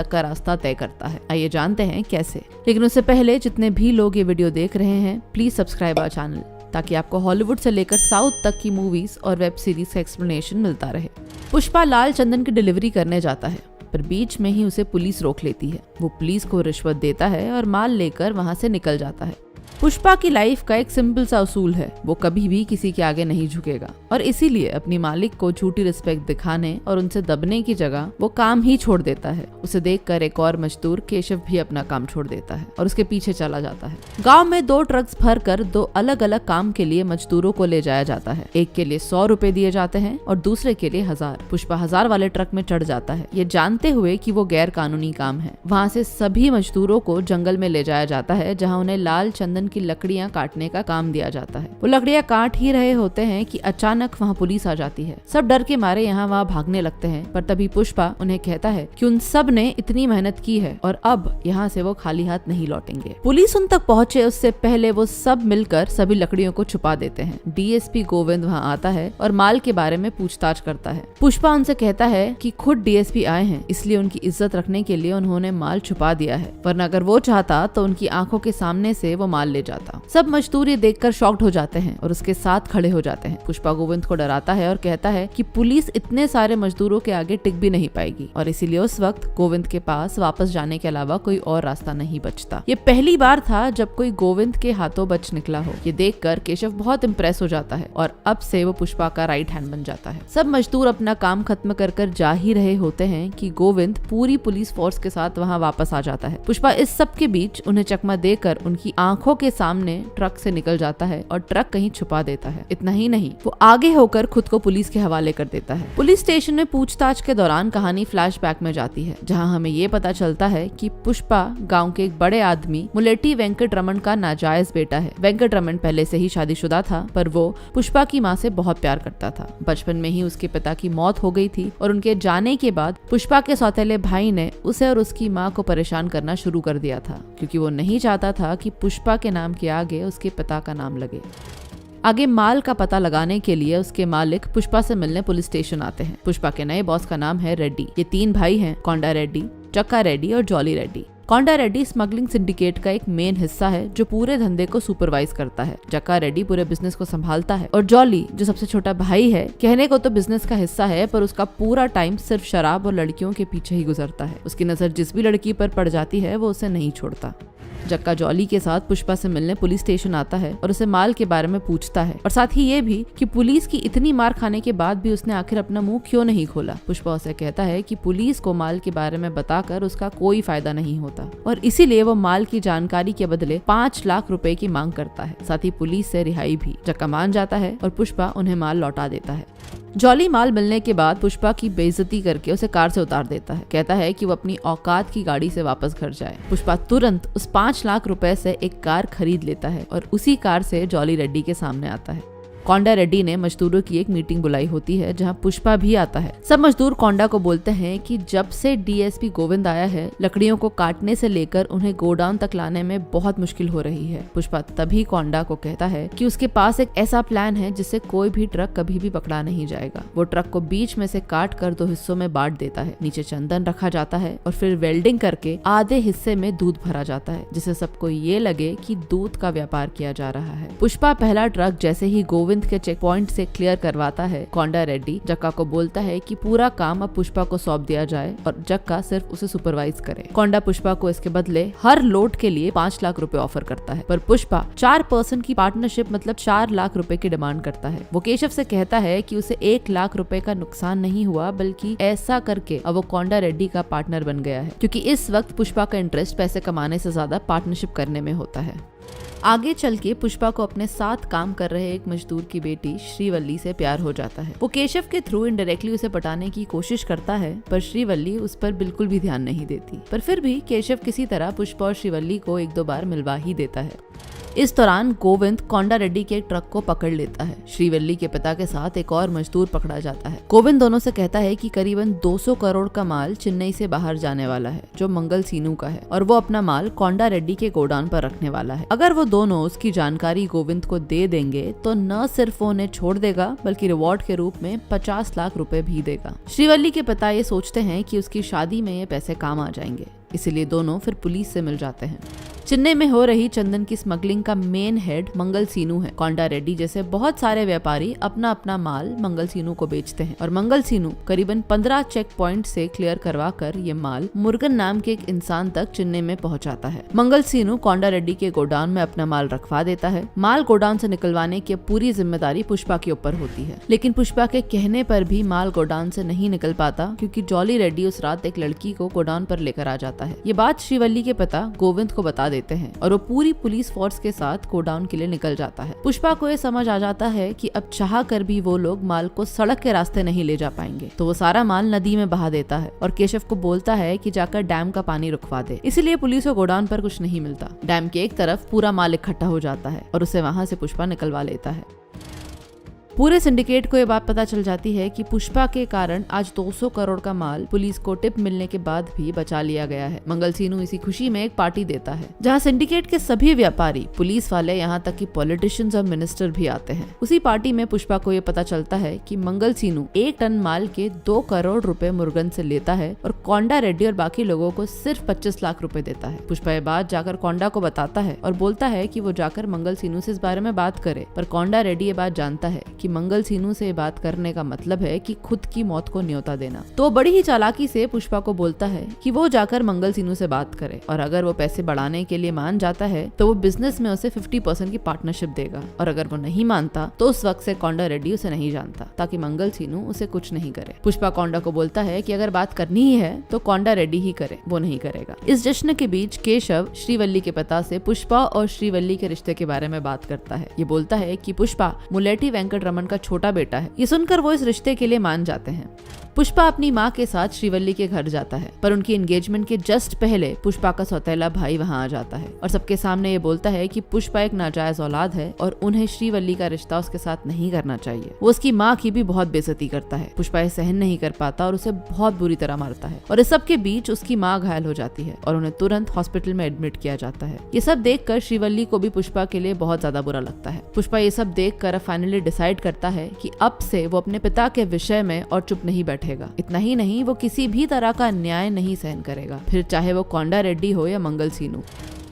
तक का रास्ता तय करता है। आइए जानते हैं कैसे। लेकिन उससे पहले जितने भी लोग ये वीडियो देख रहे हैं, प्लीज सब्सक्राइब आवर चैनल ताकि आपको हॉलीवुड से लेकर साउथ तक की मूवीज और वेब सीरीज का एक्सप्लेनेशन मिलता रहे। पुष्पा लाल चंदन की डिलीवरी करने जाता है, पर बीच में ही उसे पुलिस रोक लेती है। वो पुलिस को रिश्वत देता है और माल लेकर वहां से निकल जाता है। पुष्पा की लाइफ का एक सिंपल सा उसूल है, वो कभी भी किसी के आगे नहीं झुकेगा और इसीलिए अपनी मालिक को झूठी रिस्पेक्ट दिखाने और उनसे दबने की जगह वो काम ही छोड़ देता है। उसे देखकर एक और मजदूर केशव भी अपना काम छोड़ देता है और उसके पीछे चला जाता है। गांव में 2 ट्रक्स भरकर 2 अलग अलग काम के लिए मजदूरों को ले जाया जाता है। एक के लिए 100 रुपए दिए जाते हैं और दूसरे के लिए 1000। पुष्पा 1000 वाले ट्रक में चढ़ जाता है, ये जानते हुए कि वो गैर कानूनी काम है। वहाँ से सभी मजदूरों को जंगल में ले जाया जाता है, जहाँ उन्हें लाल चंदन की लकड़ियां काटने का काम दिया जाता है। वो लकड़ियां काट ही रहे होते हैं कि अचानक वहाँ पुलिस आ जाती है। सब डर के मारे यहाँ वहाँ भागने लगते हैं, पर तभी पुष्पा उन्हें कहता है कि उन सब ने इतनी मेहनत की है और अब यहाँ से वो खाली हाथ नहीं लौटेंगे। पुलिस उन तक पहुँचे उससे पहले वो सब मिलकर सभी लकड़ियों को छुपा देते हैं। डीएसपी गोविंद वहाँ आता है और माल के बारे में पूछताछ करता है। पुष्पा उनसे कहता है कि खुद डीएसपी आए हैं, इसलिए उनकी इज्जत रखने के लिए उन्होंने माल छुपा दिया है, वरना अगर वो चाहता तो उनकी आंखों के सामने से वो माल ले जाता। सब मजदूर ये देखकर शॉक्ड हो जाते हैं और उसके साथ खड़े हो जाते हैं। पुष्पा गोविंद को डराता है और कहता है कि पुलिस इतने सारे मजदूरों के आगे टिक भी नहीं पाएगी और इसीलिए उस वक्त गोविंद के पास वापस जाने के अलावा कोई और रास्ता नहीं बचता। ये पहली बार था जब कोई गोविंद के हाथों बच निकला हो। ये देखकर केशव बहुत इम्प्रेस हो जाता है और अब से वो पुष्पा का राइट हैंड बन जाता है। सब मजदूर अपना काम खत्म कर जा ही रहे होते हैं कि गोविंद पूरी पुलिस फोर्स के साथ वहाँ वापस आ जाता है। पुष्पा इस सब के बीच उन्हें चकमा देकर उनकी आंखों के सामने ट्रक से निकल जाता है और ट्रक कहीं छुपा देता है। इतना ही नहीं, वो आगे होकर खुद को पुलिस के हवाले कर देता है। पुलिस स्टेशन में पूछताछ के दौरान कहानी फ्लैशबैक में जाती है, जहां हमें ये पता चलता है कि पुष्पा गांव के एक बड़े आदमी मुलेटी वेंकट रमन का नाजायज बेटा है। वेंकट रमन पहले से ही शादीशुदा था, पर वो पुष्पा की माँ से बहुत प्यार करता था। बचपन में ही उसके पिता की मौत हो गई थी और उनके जाने के बाद पुष्पा के सौतेले भाई ने उसे और उसकी माँ को परेशान करना शुरू कर दिया था, क्योंकि वो नहीं चाहता था कि पुष्पा के नाम के आगे उसके पिता का नाम लगे। आगे माल का पता लगाने के लिए उसके मालिक पुष्पा से मिलने पुलिस स्टेशन आते हैं। पुष्पा के नए बॉस का नाम है रेड्डी। ये 3 भाई हैं, कोंडा रेड्डी, चक्का रेड्डी और जॉली रेड्डी। कोंडा रेड्डी स्मगलिंग सिंडिकेट का एक मेन हिस्सा है जो पूरे धंधे को सुपरवाइज करता है। चक्का रेड्डी पूरे बिजनेस को संभालता है और जॉली जो सबसे छोटा भाई है, कहने को तो बिजनेस का हिस्सा है, पर उसका पूरा टाइम सिर्फ शराब और लड़कियों के पीछे ही गुजरता है। उसकी नजर जिस भी लड़की पर पड़ जाती है वो उसे नहीं छोड़ता। जक्का जॉली के साथ पुष्पा से मिलने पुलिस स्टेशन आता है और उसे माल के बारे में पूछता है और साथ ही ये भी कि पुलिस की इतनी मार खाने के बाद भी उसने आखिर अपना मुंह क्यों नहीं खोला। पुष्पा उसे कहता है कि पुलिस को माल के बारे में बताकर उसका कोई फायदा नहीं होता और इसीलिए वो माल की जानकारी के बदले 5 लाख रुपए की मांग करता है, साथ ही पुलिस से रिहाई भी। जक्का मान जाता है और पुष्पा उन्हें माल लौटा देता है। जॉली माल मिलने के बाद पुष्पा की बेइज्जती करके उसे कार से उतार देता है। कहता है कि वो अपनी औकात की गाड़ी से वापस घर जाए। पुष्पा तुरंत उस 5 लाख रुपए से एक कार खरीद लेता है और उसी कार से जॉली रेड्डी के सामने आता है। कोंडा रेड्डी ने मजदूरों की एक मीटिंग बुलाई होती है, जहां पुष्पा भी आता है। सब मजदूर कोंडा को बोलते हैं कि जब से डीएसपी गोविंद आया है, लकड़ियों को काटने से लेकर उन्हें गोडाउन तक लाने में बहुत मुश्किल हो रही है। पुष्पा तभी कोंडा को कहता है कि उसके पास एक ऐसा प्लान है जिससे कोई भी ट्रक कभी भी पकड़ा नहीं जाएगा। वो ट्रक को बीच में से काट कर 2 हिस्सों में बांट देता है। नीचे चंदन रखा जाता है और फिर वेल्डिंग करके आधे हिस्से में दूध भरा जाता है, जिससे सबको ये लगे कि दूध का व्यापार किया जा रहा है। पुष्पा पहला ट्रक जैसे ही गोविंद के चेक पॉइंट से क्लियर करवाता है, कोंडा रेड्डी जक्का को बोलता है कि पूरा काम अब पुष्पा को सौंप दिया जाए और जक्का सिर्फ उसे सुपरवाइज करे। कोंडा पुष्पा को इसके बदले हर लोड के लिए 5 लाख रुपए ऑफर करता है, पर पुष्पा 4% की पार्टनरशिप मतलब 4 लाख रुपए की डिमांड करता है। वो केशव से कहता है कि उसे 1 लाख रुपए का नुकसान नहीं हुआ, बल्कि ऐसा करके अब वो कोंडा रेड्डी का पार्टनर बन गया है, क्योंकि इस वक्त पुष्पा का इंटरेस्ट पैसे कमाने से ज्यादा पार्टनरशिप करने में होता है। आगे चल के पुष्पा को अपने साथ काम कर रहे एक मजदूर की बेटी श्रीवल्ली से प्यार हो जाता है। वो केशव के थ्रू इनडायरेक्टली उसे पटाने की कोशिश करता है, पर श्रीवल्ली उस पर बिल्कुल भी ध्यान नहीं देती। पर फिर भी केशव किसी तरह पुष्पा और श्रीवल्ली को 1-2 बार मिलवा ही देता है। इस दौरान गोविंद कोंडा रेड्डी के एक ट्रक को पकड़ लेता है। श्रीवल्ली के पिता के साथ एक और मजदूर पकड़ा जाता है। गोविंद दोनों से कहता है कि करीबन 200 करोड़ का माल चेन्नई से बाहर जाने वाला है, जो मंगल सीनू का है, और वो अपना माल कोंडा रेड्डी के गोडाउन पर रखने वाला है। अगर वो दोनों उसकी जानकारी गोविंद को दे देंगे तो न सिर्फ वो उन्हें छोड़ देगा बल्कि रिवॉर्ड के रूप में 50 लाख रुपए भी देगा। श्रीवल्ली के पिता ये सोचते हैं कि उसकी शादी में ये पैसे काम आ जाएंगे, इसीलिए दोनों फिर पुलिस से मिल जाते हैं। चेन्नई में हो रही चंदन की स्मगलिंग का मेन हेड मंगल सीनू है। कोंडा रेड्डी जैसे बहुत सारे व्यापारी अपना अपना माल मंगल सीनू को बेचते हैं और मंगल सीनू करीबन 15 चेक पॉइंट से क्लियर करवा कर ये माल मुरुगन नाम के एक इंसान तक चेन्नई में पहुंचाता है। मंगल सीनू कोंडा रेड्डी के गोडाउन में अपना माल रखवा देता है। माल गोडाउन से निकलवाने की पूरी जिम्मेदारी पुष्पा के ऊपर होती है, लेकिन पुष्पा के कहने पर भी माल गोडाउन से नहीं निकल पाता क्योंकि जॉली रेड्डी उस रात एक लड़की को गोडाउन पर लेकर आ जाता है। ये बात श्रीवल्ली के पिता गोविंद को बता देते हैं और वो पूरी पुलिस फोर्स के साथ गोडाउन के लिए निकल जाता है। पुष्पा को ये समझ आ जाता है कि अब चाह कर भी वो लोग माल को सड़क के रास्ते नहीं ले जा पाएंगे, तो वो सारा माल नदी में बहा देता है और केशव को बोलता है कि जाकर डैम का पानी रुकवा दे। इसीलिए पुलिस को गोडाउन पर कुछ नहीं मिलता। डैम के एक तरफ पूरा माल इकट्ठा हो जाता है और उसे वहां से पुष्पा निकलवा लेता है। पूरे सिंडिकेट को ये बात पता चल जाती है कि पुष्पा के कारण आज 200 करोड़ का माल पुलिस को टिप मिलने के बाद भी बचा लिया गया है। मंगल सीनू इसी खुशी में एक पार्टी देता है जहां सिंडिकेट के सभी व्यापारी, पुलिस वाले, यहाँ तक कि पॉलिटिशियंस और मिनिस्टर भी आते हैं। उसी पार्टी में पुष्पा को ये पता चलता है कि मंगल सीनू 1 टन माल के 2 करोड़ रुपए मुरुगन से लेता है और कोंडा रेड्डी और बाकी लोगों को सिर्फ 25 लाख रुपए देता है। पुष्पा ये बात जाकर कोंडा को बताता है और बोलता है कि वो जाकर मंगल सीनू से इस बारे में बात करे, पर कोंडा रेड्डी ये बात जानता है कि मंगल सीनू से बात करने का मतलब है कि खुद की मौत को न्योता देना। तो बड़ी ही चालाकी से पुष्पा को बोलता है कि वो जाकर मंगल सीनू से बात करे और अगर वो पैसे बढ़ाने के लिए मान जाता है तो वो बिजनेस में उसे 50% की पार्टनरशिप देगा, और अगर वो नहीं मानता तो उस वक्त से कोंडा रेड्डी उसे नहीं जानता ताकि मंगल सीनू उसे कुछ नहीं करे। पुष्पा कोंडा को बोलता है कि अगर बात करनी ही है तो कोंडा रेड्डी ही करे, वो नहीं करेगा। इस जश्न के बीच केशव श्रीवल्ली के पिता से पुष्पा और श्रीवल्ली के रिश्ते के बारे में बात करता है। ये बोलता है कि पुष्पा मुलेठी वेंकट रमन का छोटा बेटा है। ये सुनकर वो इस रिश्ते के लिए मान जाते हैं। पुष्पा अपनी माँ के साथ श्रीवल्ली के घर जाता है, पर उनकी एंगेजमेंट के जस्ट पहले पुष्पा का सौतेला भाई वहाँ आ जाता है और सबके सामने ये बोलता है कि पुष्पा एक नाजायज औलाद है और उन्हें श्रीवल्ली का रिश्ता उसके साथ नहीं करना चाहिए। वो उसकी माँ की भी बहुत बेइज्जती करता है। पुष्पा ये सहन नहीं कर पाता और उसे बहुत बुरी तरह मारता है और इस सब के बीच उसकी माँ घायल हो जाती है और उन्हें तुरंत हॉस्पिटल में एडमिट किया जाता है। ये सब देखकर श्रीवल्ली को भी पुष्पा के लिए बहुत ज्यादा बुरा लगता है। पुष्पा ये सब देखकर फाइनली डिसाइड करता है कि अब से वो अपने पिता के विषय में और चुप नहीं बैठेगा। इतना ही नहीं, वो किसी भी तरह का अन्याय नहीं सहन करेगा, फिर चाहे वो कोंडा रेड्डी हो या मंगल सीनू।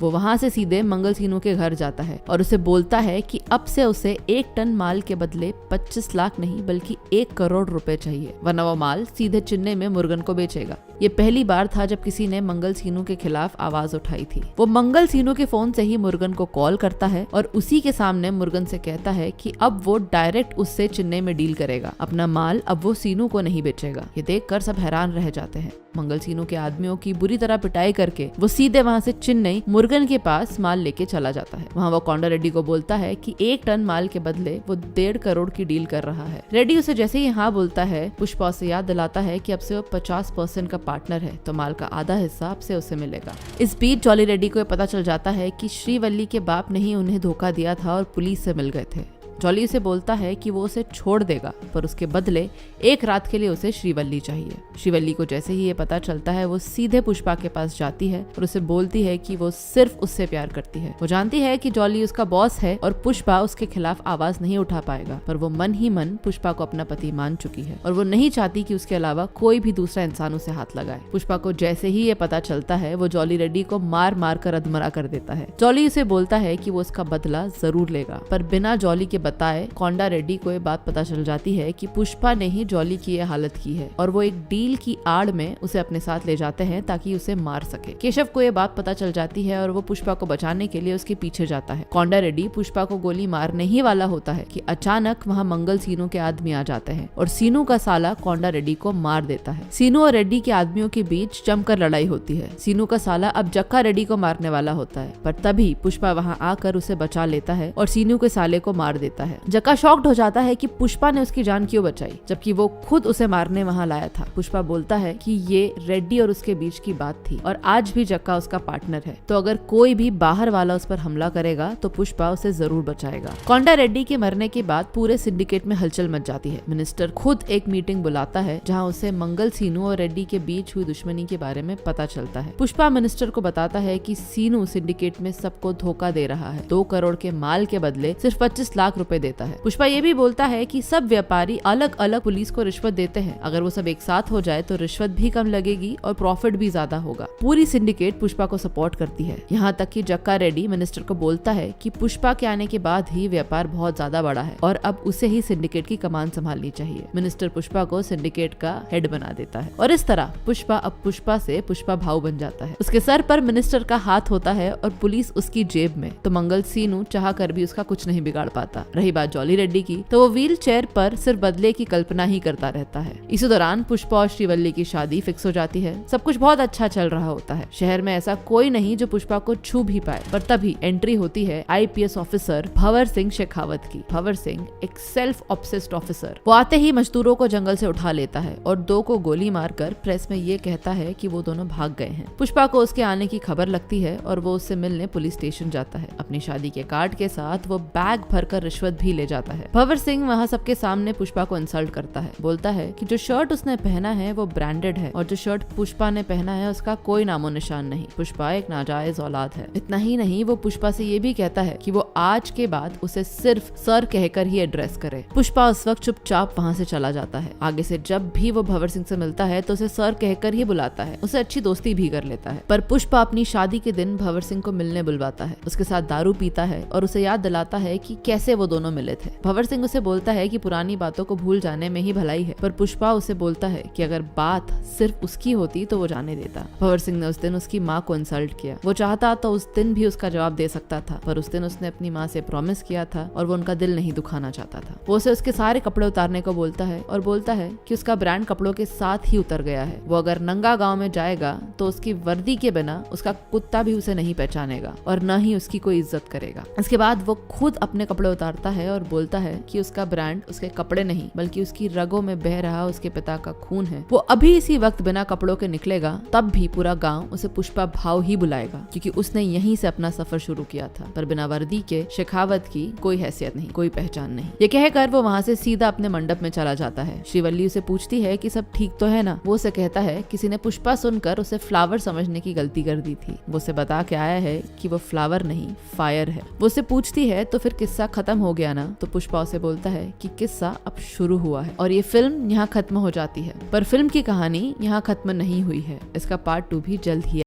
वो वहाँ से सीधे मंगल सीनू के घर जाता है और उसे बोलता है कि अब से उसे 1 टन माल के बदले 25 लाख नहीं बल्कि 1 करोड़ रुपए चाहिए, वरना वो माल सीधे चेन्नई में मुरुगन को बेचेगा। ये पहली बार था जब किसी ने मंगल सीनू के खिलाफ आवाज उठाई थी। वो मंगल सीनू के फोन से ही मुरुगन को कॉल करता है और उसी के सामने मुरुगन से कहता है कि अब वो डायरेक्ट उससे चेन्नई में डील करेगा, अपना माल अब वो सीनू को नहीं बेचेगा। ये देखकर सब हैरान रह जाते हैं। मंगल सीनू के आदमियों की बुरी तरह पिटाई करके वो सीधे वहाँ से चेन्नई मुरुगन के पास माल लेके चला जाता है। वहाँ वो कोंडा रेड्डी को बोलता है कि 1 टन माल के बदले वो 1.5 करोड़ की डील कर रहा है। रेड्डी उसे जैसे ही हाँ बोलता है, पुष्पा उसे याद दिलाता है कि अब से वो 50% का पार्टनर है, तो माल का आधा हिस्सा अब से उसे मिलेगा। इस बीच जॉली रेड्डी को पता चल जाता है कि श्रीवल्ली के बाप ने ही उन्हें धोखा दिया था और पुलिस से मिल गए थे। जॉली उसे बोलता है कि वो उसे छोड़ देगा, पर उसके बदले 1 रात के लिए उसे श्रीवल्ली चाहिए। श्रीवल्ली को जैसे ही ये पता चलता है, वो सीधे पुष्पा के पास जाती है और उसे बोलती है कि वो सिर्फ उससे प्यार करती है। वो जानती है कि जॉली उसका बॉस है और पुष्पा उसके खिलाफ आवाज नहीं उठा पाएगा, पर वो मन ही मन पुष्पा को अपना पति मान चुकी है और वो नहीं चाहती कि उसके अलावा कोई भी दूसरा इंसान उसे हाथ लगाए। पुष्पा को जैसे ही ये पता चलता है, वो जॉली रेड्डी को मार मार कर अधमरा कर देता है। जॉली उसे बोलता है कि वो उसका बदला जरूर लेगा, पर बिना जॉली के बताए कोंडा रेड्डी को ये बात पता चल जाती है कि पुष्पा ने ही जॉली की ये हालत की है और वो एक डील की आड़ में उसे अपने साथ ले जाते हैं ताकि उसे मार सके। केशव को ये बात पता चल जाती है और वो पुष्पा को बचाने के लिए उसके पीछे जाता है। कोंडा रेड्डी पुष्पा को गोली मारने ही वाला होता है कि अचानक वहाँ मंगल सीनू के आदमी आ जाते हैं और सीनू का साला कोंडा रेड्डी को मार देता है। सीनू और रेड्डी के आदमियों के बीच जमकर लड़ाई होती है। सीनू का साला अब जक्का रेड्डी को मारने वाला होता है, पर तभी पुष्पा वहाँ आकर उसे बचा लेता है और सीनू के साले को मार देता जाता है। जक्का शॉक्ड हो जाता है कि पुष्पा ने उसकी जान क्यों बचाई, जबकि वो खुद उसे मारने वहाँ लाया था। पुष्पा बोलता है कि ये रेड्डी और उसके बीच की बात थी और आज भी जक्का उसका पार्टनर है, तो अगर कोई भी बाहर वाला उस पर हमला करेगा तो पुष्पा उसे जरूर बचाएगा। कोंडा रेड्डी के मरने के बाद पूरे सिंडिकेट में हलचल मच जाती है। मिनिस्टर खुद एक मीटिंग बुलाता है जहाँ उसे मंगल, सीनू और रेड्डी के बीच हुई दुश्मनी के बारे में पता चलता है। पुष्पा मिनिस्टर को बताता है कि सीनू सिंडिकेट में सबको धोखा दे रहा है, 2 करोड़ के माल के बदले सिर्फ 25 लाख रुपए देता है। पुष्पा ये भी बोलता है कि सब व्यापारी अलग अलग पुलिस को रिश्वत देते हैं, अगर वो सब एक साथ हो जाए तो रिश्वत भी कम लगेगी और प्रॉफिट भी ज्यादा होगा। पूरी सिंडिकेट पुष्पा को सपोर्ट करती है, यहाँ तक कि जक्का रेड्डी मिनिस्टर को बोलता है कि पुष्पा के आने के बाद ही व्यापार बहुत ज्यादा बढ़ा है और अब उसे ही सिंडिकेट की कमान संभालनी चाहिए। मिनिस्टर पुष्पा को सिंडिकेट का हेड बना देता है और इस तरह पुष्पा अब पुष्पा से पुष्पा भाऊ बन जाता है। उसके सर पर मिनिस्टर का हाथ होता है और पुलिस उसकी जेब में, तो मंगल, सीनू चाह कर भी उसका कुछ नहीं बिगाड़ पाता। रही बात जॉली रेड्डी की, तो वो व्हील चेयर पर सिर्फ बदले की कल्पना ही करता रहता है। इसी दौरान पुष्पा और श्रीवल्ली की शादी फिक्स हो जाती है। सब कुछ बहुत अच्छा चल रहा होता है। शहर में ऐसा कोई नहीं जो पुष्पा को छू भी पाए, पर तभी एंट्री होती है IPS ऑफिसर भंवर सिंह शेखावत की। भंवर सिंह एक सेल्फ ऑब्सेस्ड ऑफिसर। वो आते ही मजदूरों को जंगल से उठा लेता है और 2 को गोली मारकर प्रेस में ये कहता है कि वो दोनों भाग गए हैं। पुष्पा को उसके आने की खबर लगती है और वो उससे मिलने पुलिस स्टेशन जाता है। अपनी शादी के कार्ड के साथ वो बैग भरकर रिश्वत भी ले जाता है। भंवर सिंह वहाँ सबके सामने पुष्पा को इंसल्ट करता है, बोलता है कि जो शर्ट उसने पहना है वो ब्रांडेड है और जो शर्ट पुष्पा ने पहना है उसका कोई नामो निशान नहीं। पुष्पा एक नाजायज औलाद है। इतना ही नहीं, वो पुष्पा से ये भी कहता है कि वो आज के बाद उसे सिर्फ सर कहकर ही एड्रेस करे। पुष्पा उस वक्त चुपचाप वहाँ से चला जाता है। आगे से जब भी वो भंवर सिंह से मिलता है तो उसे सर कहकर ही बुलाता है, उसे अच्छी दोस्ती भी कर लेता है। पर पुष्पा अपनी शादी के दिन भंवर सिंह को मिलने बुलवाता है, उसके साथ दारू पीता है और उसे याद दिलाता है कि कैसे वो दोनों मिले थे। भंवर सिंह उसे बोलता है कि पुरानी बातों को भूल जाने में ही भलाई है, पर पुष्पा उसे बोलता है कि अगर बात सिर्फ उसकी होती तो वो जाने देता। भंवर सिंह ने उस दिन उसकी माँ को इंसल्ट किया। वो चाहता तो उस दिन भी उसका जवाब दे सकता था, पर उस दिन उसने अपनी माँ से प्रॉमिस किया था और वो उनका दिल नहीं दुखाना चाहता था। वो उसे उसके सारे कपड़े उतारने को बोलता है और बोलता है कि उसका ब्रांड कपड़ों के साथ ही उतर गया है। वो अगर नंगा गांव में जाएगा तो उसकी वर्दी के बिना उसका कुत्ता भी उसे नहीं पहचानेगा और न ही उसकी कोई इज्जत करेगा। इसके बाद वो खुद अपने कपड़े उतारता है और बोलता है कि उसका ब्रांड उसके कपड़े नहीं बल्कि उसकी रगों में बह रहा उसके पिता का खून है। वो अभी इसी वक्त बिना कपड़ों के निकलेगा तब भी पूरा गांव उसे पुष्पा भाव ही बुलाएगा, क्योंकि उसने यहीं से अपना सफर शुरू किया था। पर बिना वर्दी के शेखावत की कोई हैसियत नहीं, कोई पहचान नहीं। ये कहकर वो वहाँ से सीधा अपने मंडप में चला जाता है। श्रीवल्ली उसे पूछती है कि सब ठीक तो है ना। वो उसे कहता है किसी ने पुष्पा सुनकर उसे फ्लावर समझने की गलती कर दी थी। वो उसे बता के आया है कि वो फ्लावर नहीं फायर है। वो उसे पूछती है तो फिर किस्सा खत्म हो गया ना, तो पुष्पा उसे बोलता है कि किस्सा अब शुरू हुआ है और ये फिल्म यहाँ खत्म हो जाती है। पर फिल्म की कहानी यहाँ खत्म नहीं हुई है, इसका पार्ट 2 भी जल्द ही